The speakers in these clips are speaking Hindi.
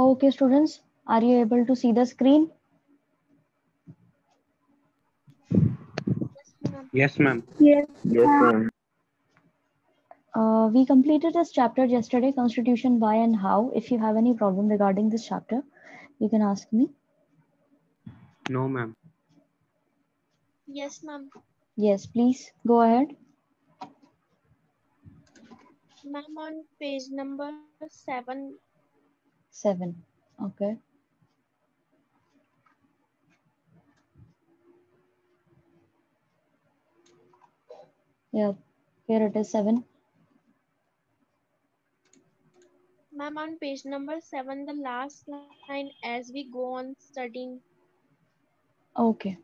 Okay, students, are you able to see the screen? Yes, ma'am. Yes. Yes, ma'am. We completed this chapter yesterday, Constitution, why and how. If you have any problem regarding this chapter, you can ask me. No, ma'am. Yes, ma'am. Yes, please go ahead. Ma'am, on page number 7, 7. Okay. Yeah, here it is 7. ma'am, on page number 7, the last line, as we go on studying. Okay.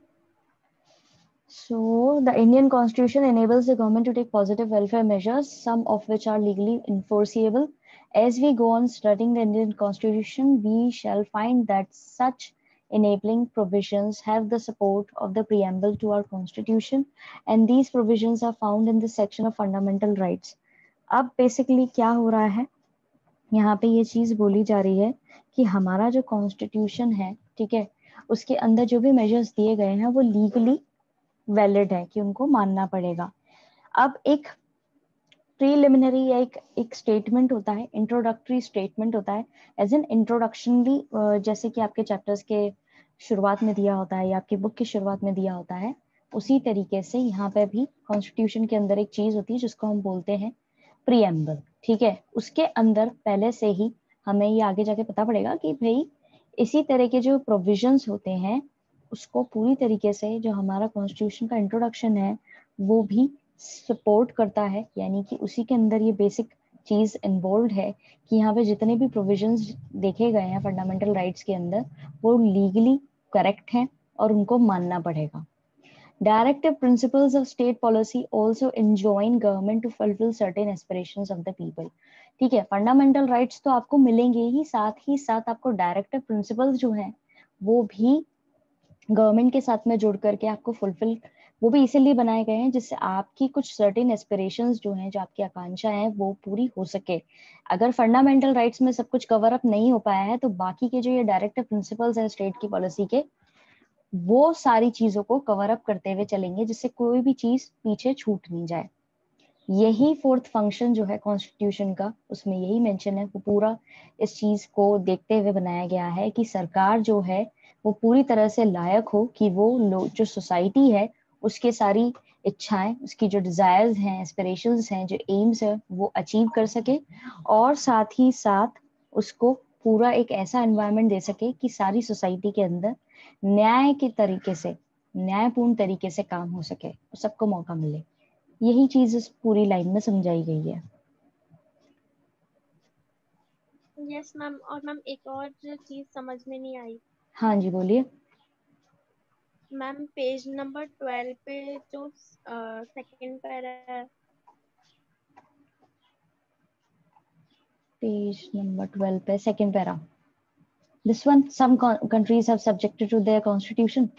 So the Indian Constitution enables the government to take positive welfare measures, some of which are legally enforceable. As we go on studying the Indian Constitution, we shall find that such enabling provisions have the support of the preamble to our Constitution, and these provisions are found in the section of fundamental rights. अब basically क्या हो रहा है, यहाँ पे ये चीज बोली जा रही है कि हमारा जो कॉन्स्टिट्यूशन है, ठीक है, उसके अंदर जो भी मेजर्स दिए गए हैं वो लीगली वैलिड है, कि उनको मानना पड़ेगा. अब एक प्रीलिमिनरी या एक स्टेटमेंट होता है, इंट्रोडक्टरी स्टेटमेंट होता है, एज एन इंट्रोडक्शनली, जैसे कि आपके चैप्टर्स के शुरुआत में दिया होता है या आपकी बुक की शुरुआत में दिया होता है, उसी तरीके से यहाँ पे भी कॉन्स्टिट्यूशन के अंदर एक चीज होती है जिसको हम बोलते हैं प्रीएम्बल. ठीक है, उसके अंदर पहले से ही हमें ये आगे जाके पता पड़ेगा कि भाई इसी तरह के जो प्रोविजंस होते हैं उसको पूरी तरीके से जो हमारा कॉन्स्टिट्यूशन का इंट्रोडक्शन है वो भी सपोर्ट करता है, यानी कि उसी के अंदर ये बेसिक चीज इन्वॉल्व है कि यहाँ पे जितने भी प्रोविजंस देखे गए हैं फंडामेंटल राइट्स के अंदर वो लीगली करेक्ट हैं और उनको मानना पड़ेगा. Directive principles of state policy also enjoin government to fulfill certain aspirations of the people. ठीक है, फंडामेंटल राइट्स तो आपको मिलेंगे ही साथ आपको डायरेक्टिव प्रिंसिपल्स जो हैं वो भी गवर्नमेंट के साथ में जुड़ करके आपको फुलफिल, वो भी इसीलिए बनाए गए हैं जिससे आपकी कुछ सर्टेन एस्पिरेशंस जो हैं, जो आपकी आकांक्षाएं हैं वो पूरी हो सके. अगर फंडामेंटल राइट्स में सब कुछ कवर अप नहीं हो पाया है तो बाकी के जो ये डायरेक्टिव प्रिंसिपल्स हैं स्टेट की पॉलिसी के, वो सारी चीजों को कवर अप करते हुए चलेंगे जिससे कोई भी चीज पीछे छूट नहीं जाए. यही फोर्थ फंक्शन जो है कॉन्स्टिट्यूशन का, उसमें यही मेंशन है, वो पूरा इस चीज को देखते हुए बनाया गया है कि सरकार जो है वो पूरी तरह से लायक हो कि वो जो सोसाइटी है उसके सारी इच्छाएं, उसकी जो डिजायर्स हैं, एस्पिरेशंस हैं, जो एम्स है वो अचीव कर सके, और साथ ही साथ उसको पूरा एक ऐसा एनवायरनमेंट दे सके कि सारी सोसाइटी के अंदर न्याय के तरीके से, न्यायपूर्ण तरीके से काम हो सके, सबको मौका मिले. यही चीज इस पूरी लाइन में समझाई गई है. यस मैम, और मैम एक और चीज समझ में नहीं आई. हाँ जी बोलिए. मैम पेज नंबर 12 पे जो सेकंड पैरा है. पेज नंबर 12 पे second para, this one, some countries have subjected to their constitution.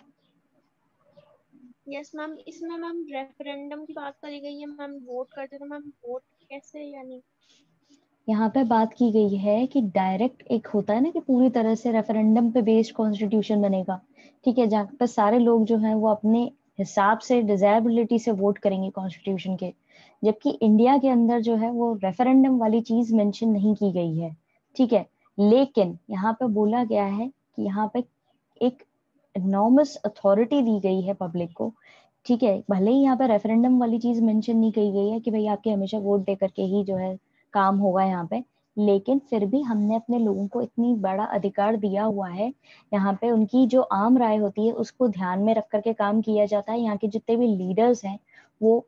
Yes ma'am, इसमें मैम रेफरेंडम की बात करी गई है. मैम वोट करते तो मैम वोट कैसे, यानी यहाँ पे बात की गई है कि डायरेक्ट एक होता है ना कि पूरी तरह से रेफरेंडम पे बेस्ड कॉन्स्टिट्यूशन बनेगा, ठीक है, जहाँ पे सारे लोग जो हैं वो अपने हिसाब से डिजायरेबिलिटी से वोट करेंगे कॉन्स्टिट्यूशन के, जबकि इंडिया के अंदर जो है वो रेफरेंडम वाली चीज मेंशन नहीं की गई है. ठीक है, लेकिन यहाँ पे बोला गया है कि यहाँ पे एक एनॉर्मस अथॉरिटी दी गई है पब्लिक को. ठीक है, भले ही यहाँ पे रेफरेंडम वाली चीज मेंशन नहीं की गई है कि भाई आपके हमेशा वोट दे करके ही जो है काम होगा यहाँ पे, लेकिन फिर भी हमने अपने लोगों को इतनी बड़ा अधिकार दिया हुआ है, यहाँ पे उनकी जो आम राय होती है उसको ध्यान में रख करके काम किया जाता है. यहाँ के जितने भी लीडर्स हैं वो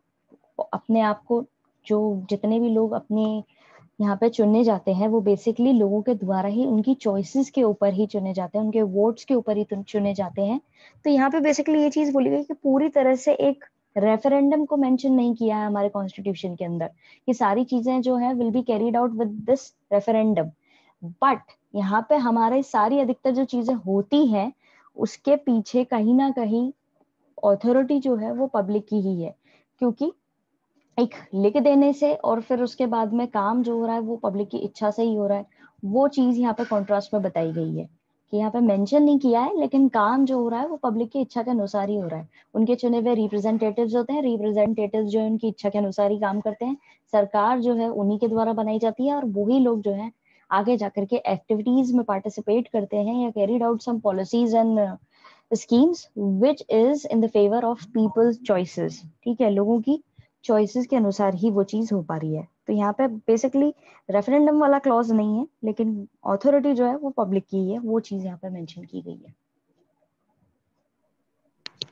अपने आप को, जो जितने भी लोग अपने यहाँ पे चुने जाते हैं वो बेसिकली लोगों के द्वारा ही, उनकी चॉइसेस के ऊपर ही चुने जाते हैं, उनके वोट्स के ऊपर ही चुने जाते हैं. तो यहाँ पे बेसिकली ये चीज बोली गई कि पूरी तरह से एक रेफरेंडम को मेंशन नहीं किया है हमारे कॉन्स्टिट्यूशन के अंदर. ये सारी चीजें जो है will be carried out with this referendum, but यहाँ पे हमारे सारी अधिकतर जो चीजें होती हैं उसके पीछे कहीं ना कहीं ऑथोरिटी जो है वो पब्लिक की ही है, क्योंकि एक लिख देने से और फिर उसके बाद में काम जो हो रहा है वो पब्लिक की इच्छा से ही हो रहा है, वो चीज यहाँ पे कॉन्ट्रास्ट में बताई गई है कि यहाँ पे मेंशन नहीं किया है, लेकिन काम जो हो रहा है वो पब्लिक की इच्छा के अनुसार ही हो रहा है। उनके चुने हुए रिप्रेजेंटेटिव्स होते हैं, रिप्रेजेंटेटिव्स जो है उनकी इच्छा के अनुसार ही काम करते हैं। सरकार जो है उन्हीं के द्वारा बनाई जाती है, और वही लोग जो है आगे जाकर के एक्टिविटीज में पार्टिसिपेट करते हैं या carried out some policies and schemes which is in the favor of people's choices। ठीक है, लोगों की चॉइसेस के अनुसार ही वो चीज हो पा रही है। तो यहाँ पे बेसिकली रेफरेंडम वाला क्लॉज नहीं है, लेकिन अथॉरिटी जो है वो पब्लिक की है, वो चीज यहाँ पे मेंशन की गई है।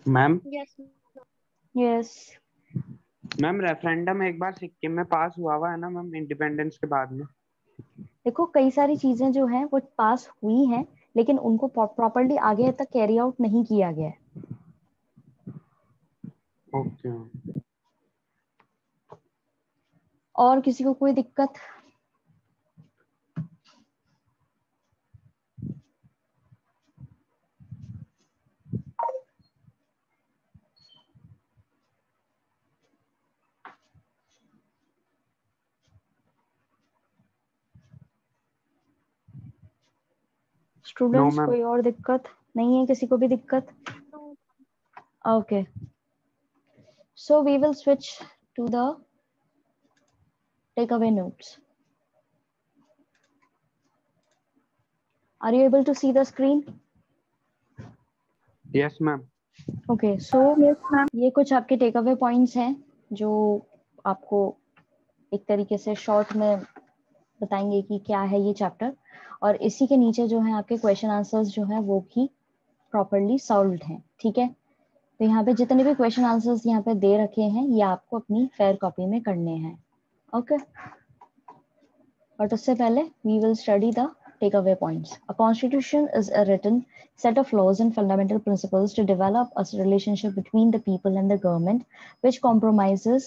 Ma'am yes yes. Ma'am referendum एक बार सिक्किम में पास हुआ है ना मैम, इंडिपेंडेंस के बाद में। देखो कई सारी चीजें जो हैं वो पास हुई हैं, लेकिन उनको प्रॉपरली आगे तक कैरी आउट नहीं किया गया है। ओके। और किसी को कोई दिक्कत? Students ma'am. कोई और दिक्कत नहीं है? किसी को भी दिक्कत? Okay, so we will switch to the takeaway notes. Are you able to see the screen? Yes ma'am. Okay, so ये कुछ आपके टेकअवे पॉइंट्स हैं जो आपको एक तरीके से शॉर्ट में बताएंगे कि क्या है ये चैप्टर, और इसी के नीचे जो है आपके क्वेश्चन आंसर्स जो है वो भी प्रॉपरली सॉल्व्ड हैं। ठीक है, तो यहाँ पे जितने भी क्वेश्चन आंसर्स यहाँ पे दे रखे हैं ये आपको अपनी फेयर कॉपी में करने हैं। ओके, बट उससे पहले we will study the takeaway points. A constitution is a written set of laws and fundamental principles to develop a relationship between the people and the government, which comprises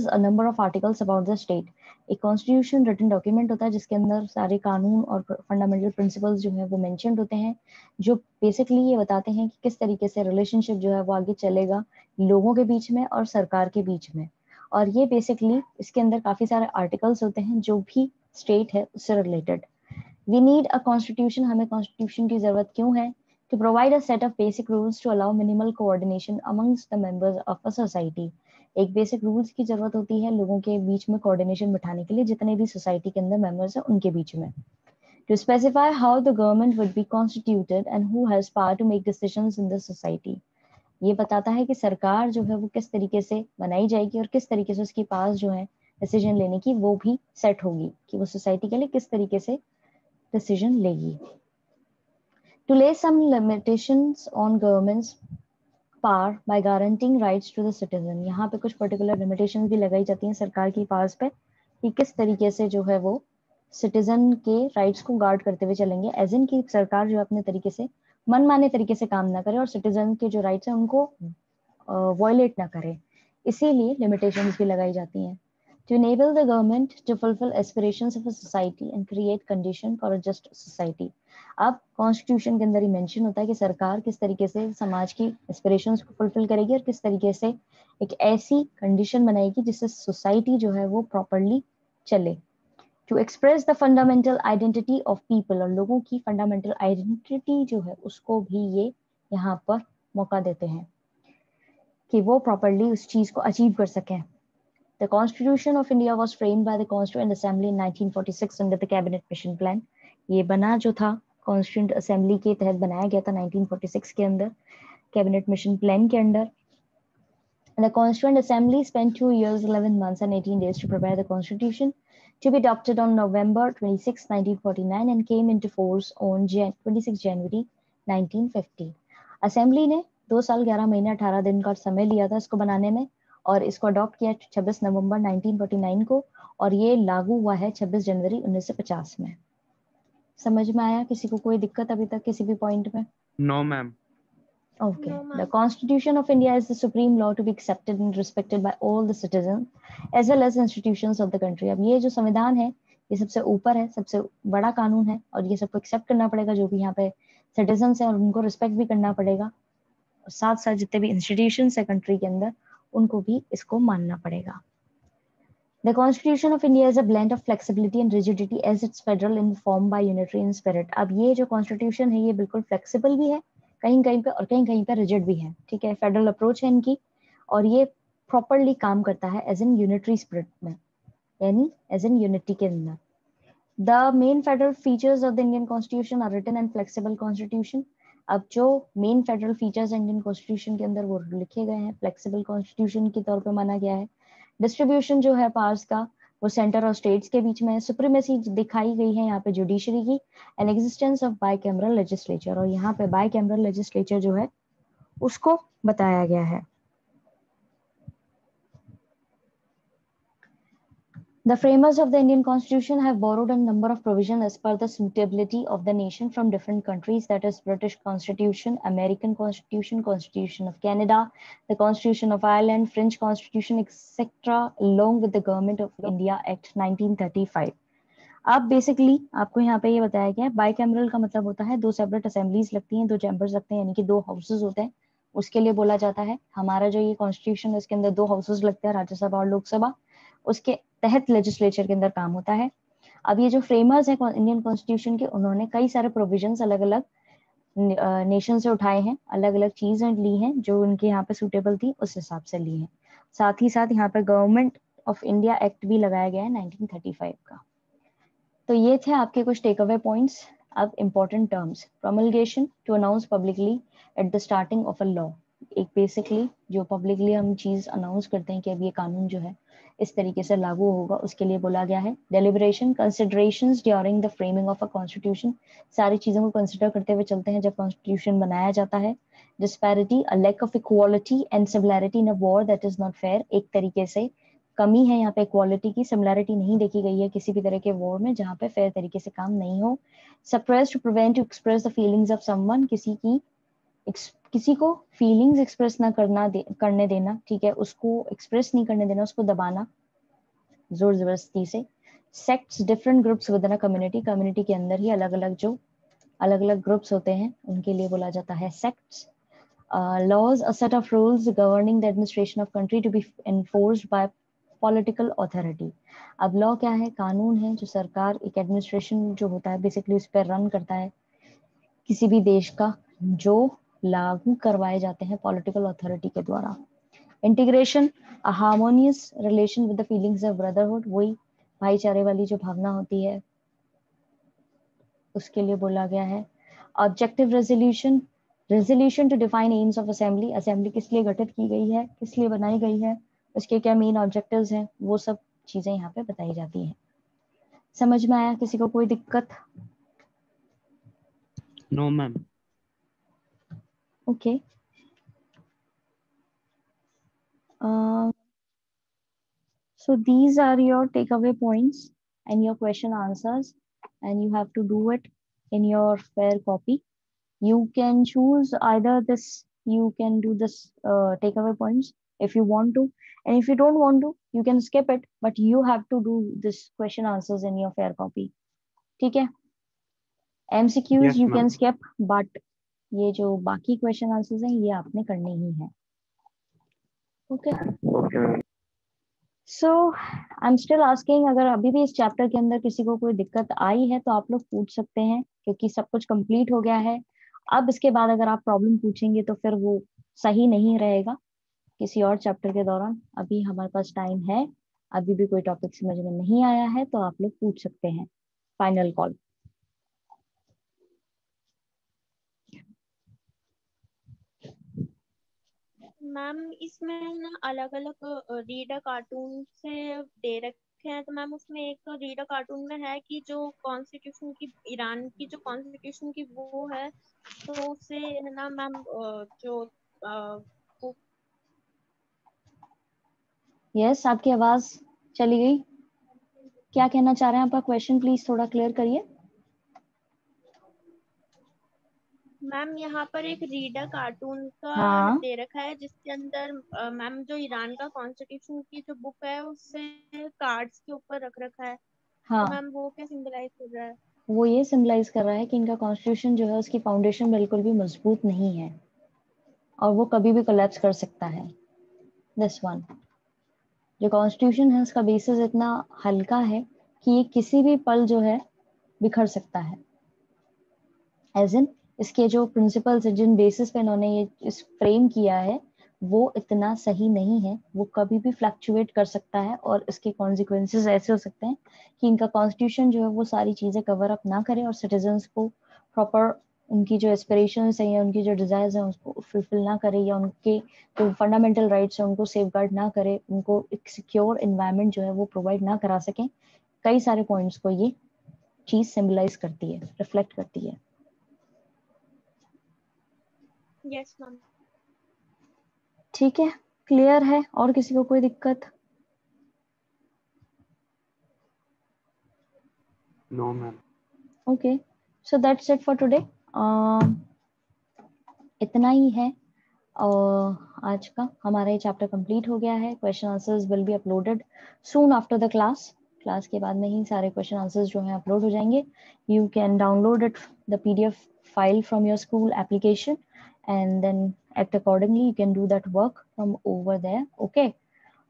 a number of articles about the state. एक कॉन्स्टिट्यूशन रिटन डॉक्यूमेंट होता है जिसके अंदर सारे कानून और फंडामेंटल प्रिंसिपल्स जो है वो मेंशन्ड होते हैं, जो बेसिकली ये बताते हैं कि किस तरीके से रिलेशनशिप जो है वो आगे चलेगा लोगों के बीच में और सरकार के बीच में। और ये बेसिकली इसके अंदर काफी सारे आर्टिकल्स होते हैं जो भी स्टेट है उससे related. We need a constitution, हमें कॉन्स्टिट्यूशन की जरूरत क्यों है? To provide a set of basic rules to allow minimal coordination amongst the members of a society. एक बेसिक रूल्स की जरूरत होती है लोगों के बीच में कोऑर्डिनेशन बिठाने के लिए, जितने भी सोसाइटी के अंदर मेंबर्स हैं उनके बीच में। To specify how the government would be constituted and who has power to make decisions in the society. ये बताता है कि सरकार जो है वो किस तरीके से बनाई जाएगी और किस तरीके से उसके पास जो है डिसीजन लेने की वो भी सेट होगी कि वो सोसाइटी के लिए किस तरीके से डिसीजन लेगी। To lay some limitations on government's power by guaranteeing rights to the citizen. यहाँ पे कुछ पर्टिकुलर लिमिटेशंस भी लगाई जाती हैं सरकार की पावर्स पे कि किस तरीके से जो है वो सिटीजन के राइट्स को गार्ड करते हुए चलेंगे, एज इन की सरकार जो अपने तरीके से मनमाने तरीके से काम ना करे और सिटीजन के जो राइट्स हैं उनको वायलेट ना करे, इसीलिए लिमिटेशंस भी लगाई जाती हैं। To enable the government to fulfill aspirations of a society and create condition for a just society। अब कॉन्स्टिट्यूशन के अंदर ही मेंशन होता है कि सरकार किस तरीके से समाज की एस्पिरेशंस को फुलफिल करेगी और किस तरीके से एक ऐसी कंडीशन बनाएगी जिससे सोसाइटी जो है वो प्रॉपरली चले। To express the fundamental identity of people, और लोगों की फंडामेंटल आइडेंटिटी जो है उसको भी ये यहाँ पर मौका देते हैं कि वो प्रॉपरली उस चीज को अचीव कर सकें। The Constitution of India was framed by the Constituent Assembly in 1946 under the Cabinet Mission Plan। ये बना जो था Constituent Assembly के तहत बनाया गया था 1946 के अंदर कैबिनेट मिशन प्लान के under. The Constituent Assembly spent 2 years, 11 months and 18 days to prepare the Constitution to be adopted on November 26, 1949 and came into force on 26 January 1950। Assembly ने 2 साल 11 महीने 18 दिन का समय लिया था इसको बनाने में, और इसको अडॉप्ट किया 26 नवंबर 1949 को, और ये लागू हुआ है 26 जनवरी 1950 में। समझ में आया? किसी को कोई दिक्कत अभी तक किसी भी पॉइंट में? No ma'am. Okay. The Constitution of India is the supreme law to be accepted and respected by all the citizens as well as institutions of the country। अब ये जो संविधान है ये सबसे ऊपर है, सबसे बड़ा कानून है, और ये सबको एक्सेप्ट करना पड़ेगा जो भी यहाँ पे सिटीजन्स हैं, और उनको रिस्पेक्ट भी करना पड़ेगा। साथ साथ जितने भी इंस्टीट्यूशंस है कंट्री के अंदर उनको भी इसको मानना पड़ेगा। The Constitution of India is a blend of flexibility and rigidity as it's federal in form by unitary in spirit. अब ये जो कॉन्स्टिट्यूशन है ये बिल्कुल फ्लेक्सिबल भी है कहीं कहीं पे और कहीं कहीं पे रिजिड भी है, ठीक है। फेडरल अप्रोच है इनकी और ये प्रॉपरली काम करता है एज इन यूनिटरी स्पिरिट में, यानी एज इन यूनिटी के अंदर। The main federal features of the Indian Constitution are written and flexible constitution. अब जो main federal features Indian constitution के अंदर वो लिखे गए हैं, फ्लेक्सिबल कॉन्स्टिट्यूशन के तौर पे माना गया है। डिस्ट्रीब्यूशन जो है पावर्स का वो सेंटर और स्टेट्स के बीच में है। सुप्रीमेसी दिखाई गई है यहाँ पे जुडिशरी की, and existence of bicameral legislature, और यहाँ पे बाइकैमरल लेजिस्लेचर जो है उसको बताया गया है। The framers of the Indian Constitution have borrowed a number of provisions as per the suitability of the nation from different countries, that is British Constitution, American Constitution, Constitution of Canada, the Constitution of Ireland, French Constitution, etc., along with the Government of India Act 1935. अब बेसिकली आपको यहाँ पे ये बताया गया है, बाइकैमरल का मतलब होता है दो सेपरेट असेंबलीज लगती हैं, दो चैम्बर्स लगते हैं, यानी कि दो हाउसेज होते हैं, उसके लिए बोला जाता है। हमारा जो ये कॉन्स्टिट्यूशन है इसके अंदर दो हाउसेज लगते हैं, राज्यसभा और लोकसभा, उसके तहत लेजिस्लेचर के अंदर काम होता है। अब ये जो फ्रेमर्स है इंडियन कॉन्स्टिट्यूशन के, उन्होंने कई सारे प्रोविजंस अलग अलग नेशन से उठाए हैं, अलग अलग चीजें ली हैं जो उनके यहाँ पे सुटेबल थी उस हिसाब से ली हैं। साथ ही साथ यहाँ पे गवर्नमेंट ऑफ इंडिया एक्ट भी लगाया गया है 1935 का। तो ये थे आपके कुछ टेक अवे पॉइंट्स। अब important terms, promulgation to announce publicly at the starting of a law, एक बेसिकली जो पब्लिकली हम चीज अनाउंस करते हैं कि अब ये कानून जो है इस तरीके से लागू होगा, उसके लिए बोला गया है। Deliberation, considerations during the framing of a constitution, सारी चीजों को कंसिडर करते हुए चलते हैं जब कॉन्स्टिट्यूशन बनाया जाता है। Disparity, a lack of equality and similarity in a war that is not fair, एक तरीके से कमी है यहाँ पे इक्वालिटी की, सिमिलैरिटी नहीं देखी गई है किसी भी तरह के वॉर में जहाँ पे फेयर तरीके से काम नहीं हो। Suppress, to prevent to express the feelings of someone, किसी को फीलिंग्स एक्सप्रेस ना करने देना, ठीक है, उसको एक्सप्रेस नहीं करने देना, उसको दबाना जोर जबरदस्ती से। Sects, different groups with in a community, community के अंदर ही अलग अलग ग्रुप्स होते हैं, उनके लिए बोला जाता है sects. Laws, a set of rules governing the administration of country to be enforced by political authority. अब लॉ क्या है? कानून है जो सरकार, एक एडमिनिस्ट्रेशन जो होता है बेसिकली उस पर रन करता है किसी भी देश का, जो लागू करवाए जाते हैं पॉलिटिकल अथॉरिटी के द्वारा। Integration, a harmonious relation with the feelings of brotherhood, वही भाईचारे वाली जो भावना होती है उसके लिए बोला गया है। Objective resolution, resolution to define aims of assembly, assembly किस लिए गठित की गई है, किस लिए बनाई गई है, उसके क्या मेन ऑब्जेक्टिव्स हैं, वो सब चीजें यहाँ पे बताई जाती हैं। समझ में आया? किसी को कोई दिक्कत? No ma'am. Okay, so these are your takeaway points and your question answers, and you have to do it in your fair copy. You can choose either this, you can do this takeaway points if you want to, and if you don't want to you can skip it, but you have to do this question answers in your fair copy, ठीक है। MCQs Yes, you ma'am. can skip, but ये जो बाकी question answers हैं ये आपने करने ही है। Okay, so I am still asking, अगर अभी भी इस चैप्टर के अंदर किसी को कोई दिक्कत आई है तो आप लोग पूछ सकते हैं, क्योंकि सब कुछ कंप्लीट हो गया है। अब इसके बाद अगर आप प्रॉब्लम पूछेंगे तो फिर वो सही नहीं रहेगा किसी और चैप्टर के दौरान। अभी हमारे पास टाइम है, अभी भी कोई टॉपिक समझ में नहीं आया है तो आप लोग पूछ सकते हैं। Final call. मैम इसमें ना अलग अलग रीडर कार्टून से दे रखे हैं, तो मैम उसमें एक रीडर कार्टून में है कि जो कॉन्स्टिट्यूशन की, ईरान की जो कॉन्स्टिट्यूशन की वो है, तो उससे है ना मैम जो वो यस, आपकी आवाज चली गई। क्या कहना चाह रहे हैं? आपका क्वेश्चन प्लीज थोड़ा क्लियर करिए। मैम यहाँ पर एक रीडर कार्टून का हाँ दे रखा है जिसके अंदर मैम जो ईरान का कॉन्स्टिट्यूशन की जो बुक है उससे कार्ड्स के ऊपर रख रखा है, तो हाँ, मैम वो क्या सिंबलाइज कर रहा है? वो ये सिंबलाइज कर रहा है कि इनका कॉन्स्टिट्यूशन जो है उसकी फाउंडेशन बिल्कुल भी मजबूत नहीं है और वो कभी भी कोलैप्स कर सकता है। This one. जो कॉन्स्टिट्यूशन है उसका बेसिस इतना हल्का है कि ये किसी भी पल जो है बिखर सकता है। एज इन इसके जो प्रिंसिपल्स है, जिन बेसिस पे इन्होंने ये इस फ्रेम किया है, वो इतना सही नहीं है। वो कभी भी फ्लक्चुएट कर सकता है और इसके कॉन्सिक्वेंसेस ऐसे हो सकते हैं कि इनका कॉन्स्टिट्यूशन जो है वो सारी चीजें कवर अप ना करे और सिटीजन्स को प्रॉपर उनकी जो एस्पिरेशंस है या उनकी जो डिजायर्स हैं उसको फुलफिल ना करे, या उनके जो फंडामेंटल राइट्स हैं उनको सेफगार्ड ना करे, उनको एक सिक्योर एनवायरनमेंट जो है वो प्रोवाइड ना करा सके। कई सारे पॉइंट्स को ये चीज सिंबलाइज करती है, रिफ्लेक्ट करती है। Yes ma'am. ठीक है, क्लियर है? और किसी को कोई दिक्कत? No ma'am. Okay, so that's it for today. इतना ही है आज का। हमारा ये चैप्टर कंप्लीट हो गया है। Question answers will be uploaded soon after the class. Class के बाद में ही सारे क्वेश्चन आंसर्स जो हैं अपलोड हो जाएंगे। You can download it the PDF file from your school application and then act accordingly. You can do that work from over there. Okay,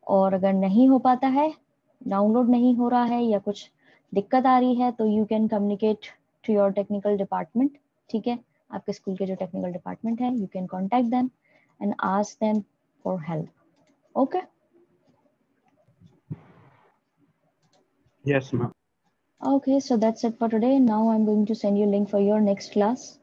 और अगर नहीं हो पाता है, डाउनलोड नहीं हो रहा है या कुछ दिक्कत आ रही है, तो you can communicate to your technical department. ठीक है, आपके स्कूल के जो टेक्निकल डिपार्टमेंट है, you can contact them and ask them for help. Okay, yes ma'am. okay, so that's it for today. Now I'm going to send you a link for your next class.